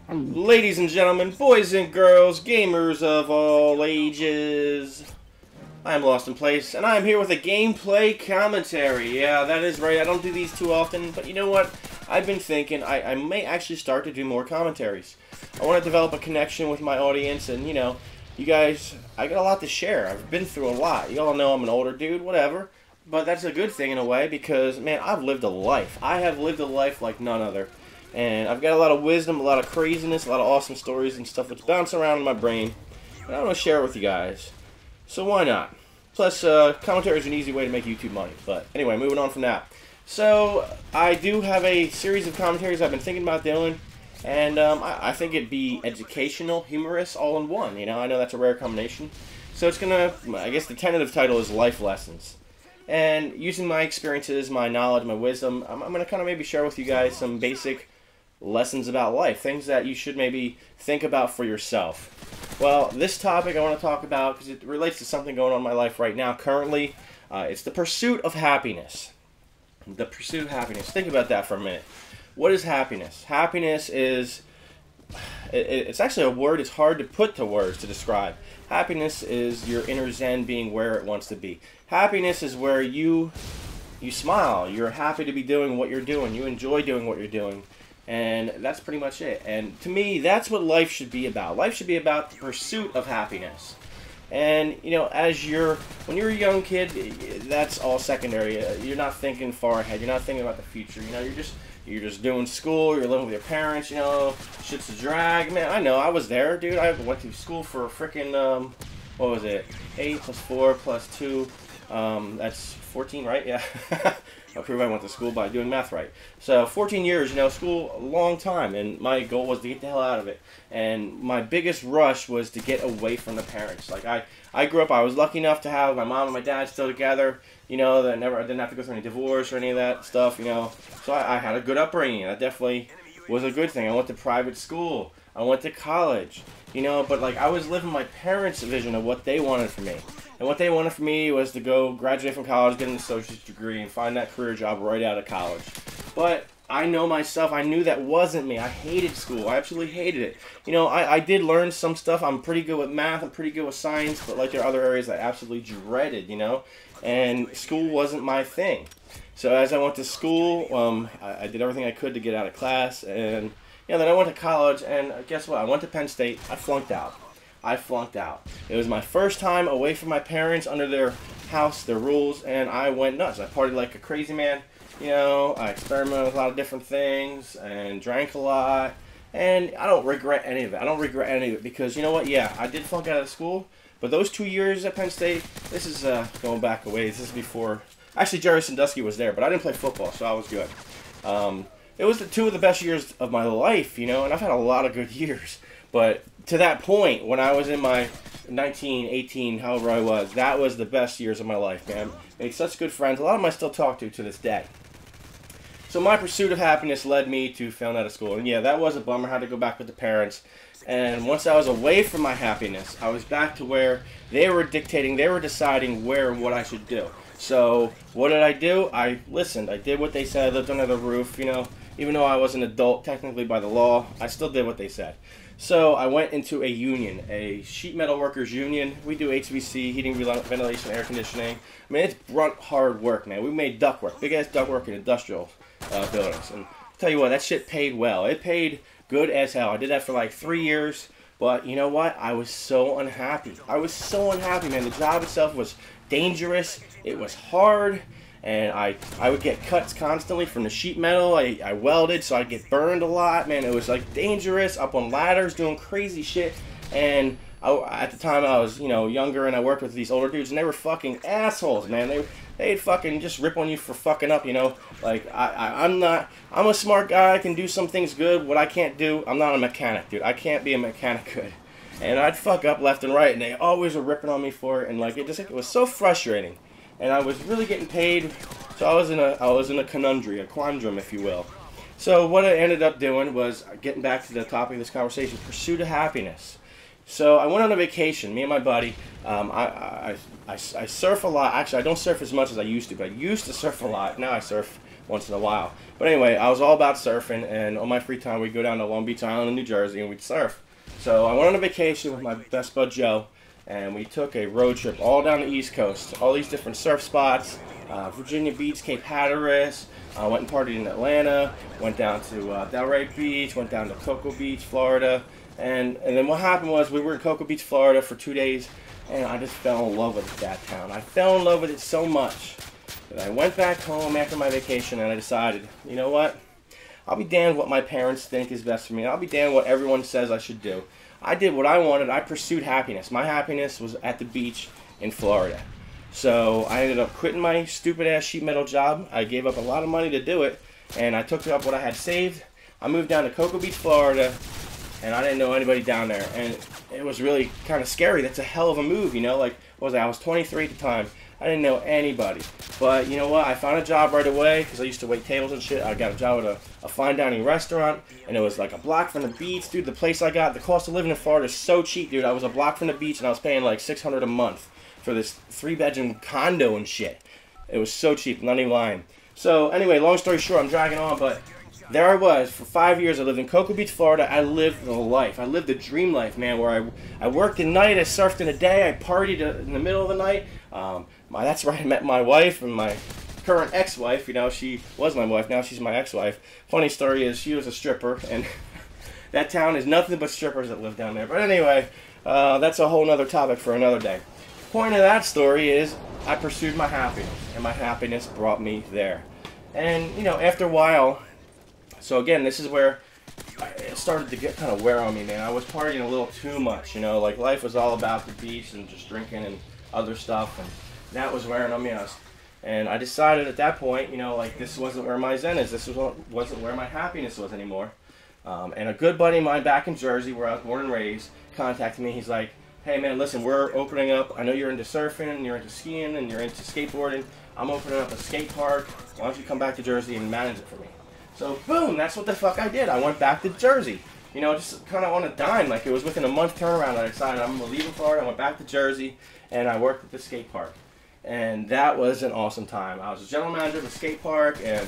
Ladies and gentlemen, boys and girls, gamers of all ages, I am LostInPlace, and I am here with a gameplay commentary. Yeah, that is right, I don't do these too often, but you know what? I've been thinking I may actually start to do more commentaries. I want to develop a connection with my audience, and you know, you guys, I got a lot to share. I've been through a lot. You all know I'm an older dude, whatever. But that's a good thing in a way because, man, I've lived a life. I have lived a life like none other. And I've got a lot of wisdom, a lot of craziness, a lot of awesome stories and stuff that's bouncing around in my brain. And I want to share it with you guys. So why not? Plus, commentary is an easy way to make YouTube money. But anyway, moving on from that. So, I do have a series of commentaries I've been thinking about doing. And I think it'd be educational, humorous, all in one. You know, I know that's a rare combination. So it's going to, I guess the tentative title is Life Lessons. And using my experiences, my knowledge, my wisdom, I'm going to kind of maybe share with you guys some basic lessons about life, things that you should maybe think about for yourself. Well, this topic I want to talk about, because it relates to something going on in my life right now, currently, it's the pursuit of happiness. The pursuit of happiness. Think about that for a minute. What is happiness? Happiness is, it's actually a word it's hard to put to words to describe. Happiness is your inner zen being where it wants to be. Happiness is where you smile. You're happy to be doing what you're doing. You enjoy doing what you're doing. And that's pretty much it. And to me, that's what life should be about. Life should be about the pursuit of happiness. And, you know, when you're a young kid, that's all secondary. You're not thinking far ahead. You're not thinking about the future. You know, you're just doing school. You're living with your parents, you know. Shit's a drag. Man, I know. I was there, dude. I went to school for a freaking, what was it? 8 plus 4 plus 2. That's 14, right? Yeah. I'll prove I went to school by doing math right. So 14 years, you know, school, a long time, and my goal was to get the hell out of it. And my biggest rush was to get away from the parents. Like I grew up, I was lucky enough to have my mom and my dad still together. You know, I didn't have to go through any divorce or any of that stuff. You know, so I had a good upbringing. That definitely was a good thing. I went to private school. I went to college. You know, but like I was living my parents' vision of what they wanted for me. And what they wanted for me was to go graduate from college, get an associate's degree, and find that career job right out of college. But I know myself, I knew that wasn't me. I hated school. I absolutely hated it. You know, I did learn some stuff. I'm pretty good with math. I'm pretty good with science. But like there are other areas I absolutely dreaded, you know. And school wasn't my thing. So as I went to school, I did everything I could to get out of class. And, you know, then I went to college. And guess what? I went to Penn State. I flunked out. It was my first time away from my parents, under their house, their rules, and I went nuts. I partied like a crazy man. You know, I experimented with a lot of different things and drank a lot. And I don't regret any of it. Because, you know what? Yeah, I did flunk out of school. But those 2 years at Penn State, this is going back a ways. This is before... Actually, Jerry Sandusky was there, but I didn't play football, so I was good. It was two of the best years of my life, you know, and I've had a lot of good years. But to that point, when I was in my 19, 18, however I was, that was the best years of my life, man. Made such good friends. A lot of them I still talk to this day. So my pursuit of happiness led me to failing out of school. And yeah, that was a bummer. I had to go back with the parents. And once I was away from my happiness, I was back to where they were dictating, they were deciding where and what I should do. So what did I do? I listened. I did what they said. I lived under the roof, you know. Even though I was an adult, technically by the law, I still did what they said. So I went into a union, a sheet metal workers union. We do HVAC, heating, ventilation, air conditioning. I mean, it's brunt, hard work, man. We made ductwork, big-ass ductwork in industrial buildings. And I'll tell you what, that shit paid well. It paid good as hell. I did that for like 3 years. But you know what? I was so unhappy. Man. The job itself was dangerous. It was hard. And I would get cuts constantly from the sheet metal. I welded, so I'd get burned a lot. Man, it was like dangerous, up on ladders, doing crazy shit. And at the time I was, you know, younger, and I worked with these older dudes, and they were fucking assholes, man. They'd fucking just rip on you for fucking up, you know. Like, I'm a smart guy. I can do some things good. What I can't do, I'm not a mechanic, dude. I can't be a mechanic good. And I'd fuck up left and right, and they always were ripping on me for it. And like, it was so frustrating. And I was really getting paid, so I was in a conundrum, if you will. So what I ended up doing was getting back to the topic of this conversation: pursuit of happiness. So I went on a vacation, me and my buddy. I surf a lot. Actually, I don't surf as much as I used to, but I used to surf a lot. Now I surf once in a while. But anyway, I was all about surfing, and on my free time, we'd go down to Long Beach Island in New Jersey, and we'd surf. So I went on a vacation with my best bud Joe, and we took a road trip all down the East Coast, all these different surf spots, Virginia Beach, Cape Hatteras, went and partied in Atlanta, went down to DARKRP Beach, went down to Cocoa Beach, Florida, and then what happened was we were in Cocoa Beach, Florida for 2 days, and I just fell in love with that town. I fell in love with it so much that I went back home after my vacation and I decided, you know what? I'll be damned what my parents think is best for me. I'll be damned what everyone says I should do. I did what I wanted. I pursued happiness. My happiness was at the beach in Florida. So I ended up quitting my stupid-ass sheet metal job. I gave up a lot of money to do it, and I took up what I had saved. I moved down to Cocoa Beach, Florida, and I didn't know anybody down there. And it was really kind of scary. That's a hell of a move, you know? Like, what was I? I was 23 at the time. I didn't know anybody. But you know what? I found a job right away because I used to wait tables and shit. I got a job at a fine dining restaurant, and it was like a block from the beach. Dude, the place I got, the cost of living in Florida is so cheap, dude. I was a block from the beach, and I was paying like $600 a month for this 3-bedroom condo and shit. It was so cheap, not even lying. So anyway, long story short, I'm dragging on, but there I was. For 5 years, I lived in Cocoa Beach, Florida. I lived the life. I lived the dream life, man, where I worked at night, I surfed in the day, I partied in the middle of the night. That's where I met my wife and my current ex-wife. You know, she was my wife, now she's my ex-wife. Funny story is, she was a stripper, and that town is nothing but strippers that live down there. But anyway, that's a whole other topic for another day. Point of that story is, I pursued my happiness, and my happiness brought me there. And, you know, after a while, so again, this is where it started to get kind of wear on me, man. I was partying a little too much, you know, like life was all about the beach and just drinking and other stuff, and that was wearing on me. And I decided at that point, you know, like this wasn't where my zen is. This wasn't where my happiness was anymore. And a good buddy of mine back in Jersey, where I was born and raised, contacted me. He's like, hey man, listen, we're opening up, I know you're into surfing, and you're into skiing, and you're into skateboarding. I'm opening up a skate park. Why don't you come back to Jersey and manage it for me? So boom, that's what the fuck I did. I went back to Jersey. You know, just kind of on a dime. Like it was within a month turnaround. I decided I'm going to leave Florida. I went back to Jersey, and I worked at the skate park. And that was an awesome time. I was a general manager of the skate park, and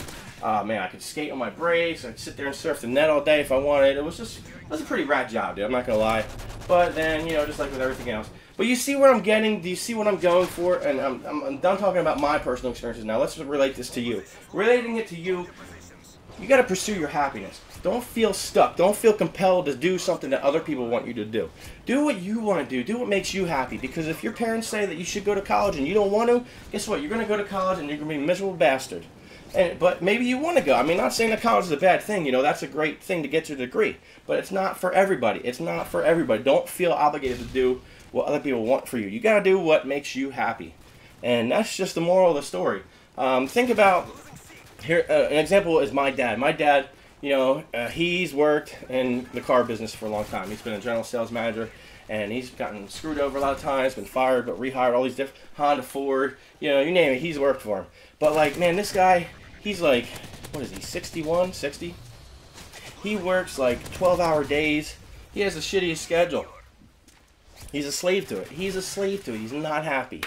man, I could skate on my brakes. I'd sit there and surf the net all day if I wanted. It was a pretty rad job, dude. I'm not going to lie. But then, you know, just like with everything else. But you see where I'm getting? Do you see what I'm going for? And I'm done talking about my personal experiences now. Let's relate this to you. Relating it to you, you got to pursue your happiness. Don't feel stuck. Don't feel compelled to do something that other people want you to do. Do what you want to do. Do what makes you happy. Because if your parents say that you should go to college and you don't want to, guess what? You're going to go to college and you're going to be a miserable bastard. But maybe you want to go. I mean, not saying that college is a bad thing. You know, that's a great thing to get your degree. But it's not for everybody. It's not for everybody. Don't feel obligated to do what other people want for you. You got to do what makes you happy. And that's just the moral of the story. Think about, here, an example is my dad. My dad, you know, he's worked in the car business for a long time. He's been a general sales manager, and he's gotten screwed over a lot of times, been fired, but rehired, all these different, Honda, Ford, you know, you name it, he's worked for him. But like, man, this guy, he's like, what is he, 61, 60? He works like 12-hour days. He has the shittiest schedule. He's a slave to it. He's a slave to it. He's not happy.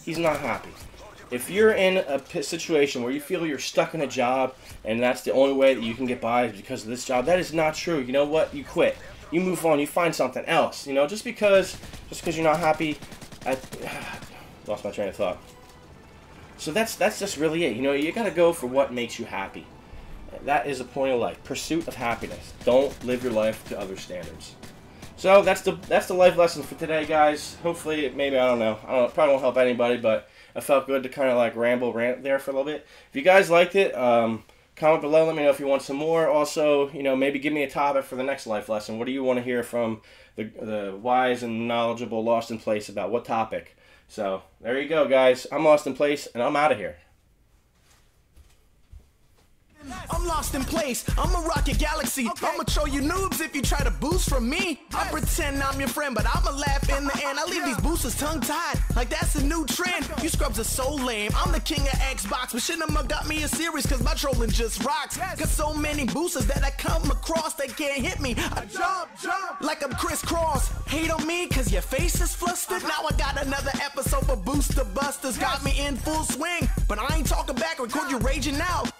He's not happy. If you're in a situation where you feel you're stuck in a job and that's the only way that you can get by is because of this job, that is not true. You know what? You quit. You move on. You find something else. You know, just because you're not happy, lost my train of thought. So that's just really it. You know, you got to go for what makes you happy. That is the point of life. Pursuit of happiness. Don't live your life to other standards. So that's the life lesson for today, guys. Hopefully, maybe, I don't know. Probably won't help anybody, but it felt good to kind of like rant there for a little bit. If you guys liked it, comment below. Let me know if you want some more. Also, you know, maybe give me a topic for the next life lesson. What do you want to hear from the wise and knowledgeable Lost in Place about? What topic? So there you go, guys. I'm Lost in Place, and I'm out of here. I'm lost in place, I'm a rocket galaxy. I'ma show you noobs if you try to boost from me. I pretend I'm your friend, but I'ma laugh in the end. I leave these boosters tongue-tied, like that's a new trend. You scrubs are so lame, I'm the king of Xbox. But Shinema got me a series, cause my trolling just rocks. Got so many boosters that I come across, they can't hit me. I jump, like I'm crisscross. Hate on me, cause your face is flustered. Now I got another episode for Booster Busters. Got me in full swing, but I ain't talking back, record you raging out.